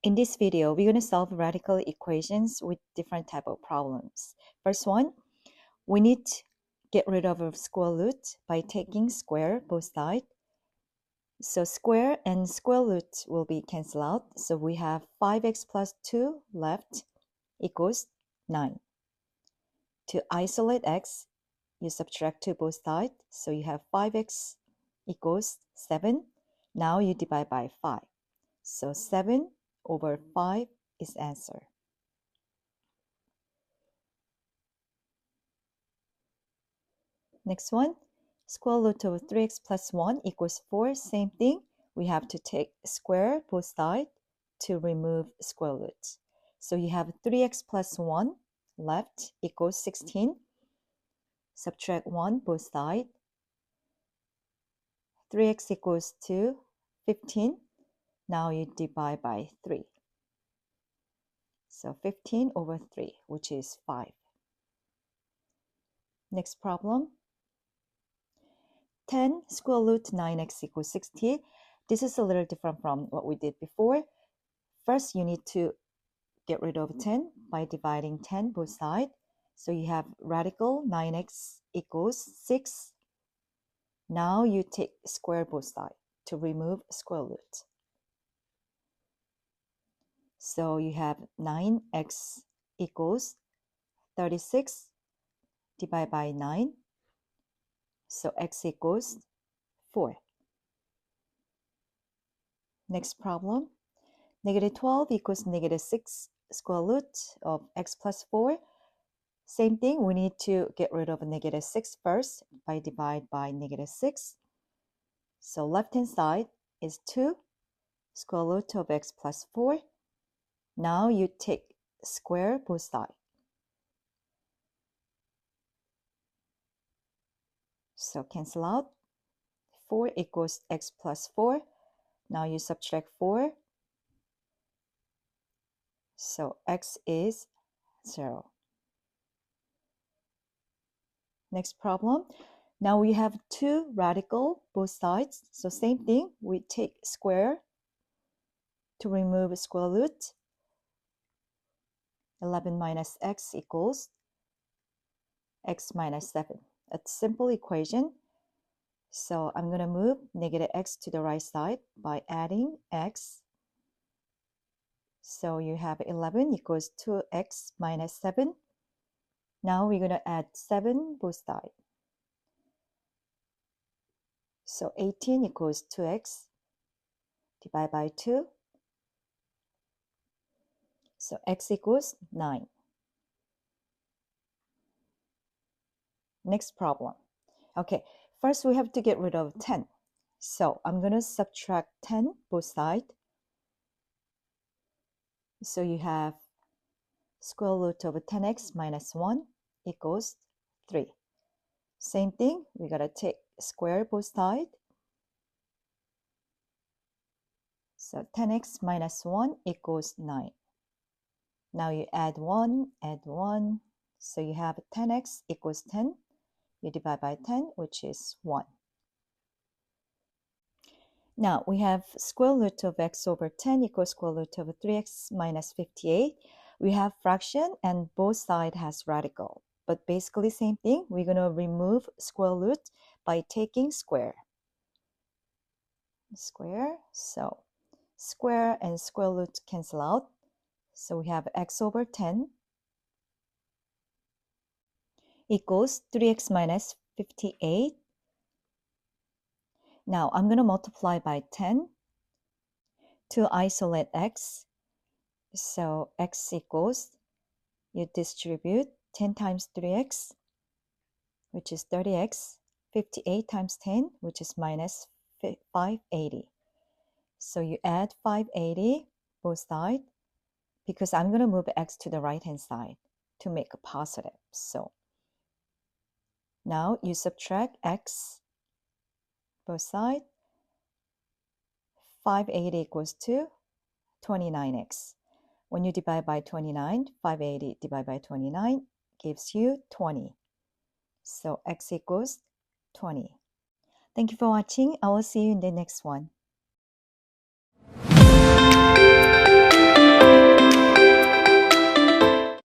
In this video, we're going to solve radical equations with different type of problems. First one, we need to get rid of a square root by taking square both sides. So square and square root will be cancelled out. So we have 5x plus 2 left equals 9. To isolate x, you subtract 2 both sides. So you have 5x equals 7. Now you divide by 5. So 7 over 5 is answer. Next one, square root of 3x plus 1 equals 4. Same thing, we have to take square both sides to remove square root. So you have 3x plus 1 left equals 16. Subtract 1 both sides. 3x equals to 15. Now you divide by 3. So 15 over 3, which is 5. Next problem. 10 square root 9x equals 60. This is a little different from what we did before. First, you need to get rid of 10 by dividing 10 both sides. So you have radical 9x equals 6. Now you take square both sides to remove square root. So you have 9x equals 36 divided by 9. So x equals 4. Next problem. Negative 12 equals negative 6 square root of x plus 4. Same thing, we need to get rid of negative 6 first by divide by negative 6. So left hand side is 2 square root of x plus 4. Now you take square both sides. So cancel out. 4 equals x plus 4. Now you subtract 4. So x is 0. Next problem. Now we have 2 radical both sides. So same thing, we take square to remove square root. 11 minus x equals x minus 7. A simple equation. So I'm going to move negative x to the right side by adding x. So you have 11 equals 2x minus 7. Now we're going to add 7 both sides. So 18 equals 2x divided by 2. So x equals 9. Next problem. Okay, first we have to get rid of 10. So I'm going to subtract 10 both sides. So you have square root of 10x minus 1 equals 3. Same thing, we got to take square both sides. So 10x minus 1 equals 9. Now you add 1, so you have 10x equals 10. You divide by 10, which is 1. Now we have square root of x over 10 equals square root of 3x minus 58. We have fraction and both sides has radical. But basically same thing, we're going to remove square root by taking square. So square and square root cancel out. So we have x over 10 equals 3x minus 58. Now I'm going to multiply by 10 to isolate x. So x equals, you distribute 10 times 3x, which is 30x, 58 times 10, which is minus 580. So you add 580 both sides, because I'm going to move x to the right hand side to make a positive. So now you subtract x both sides. 580 equals to 29x. When you divide by 29, 580 divided by 29 gives you 20. So x equals 20. Thank you for watching. I will see you in the next one.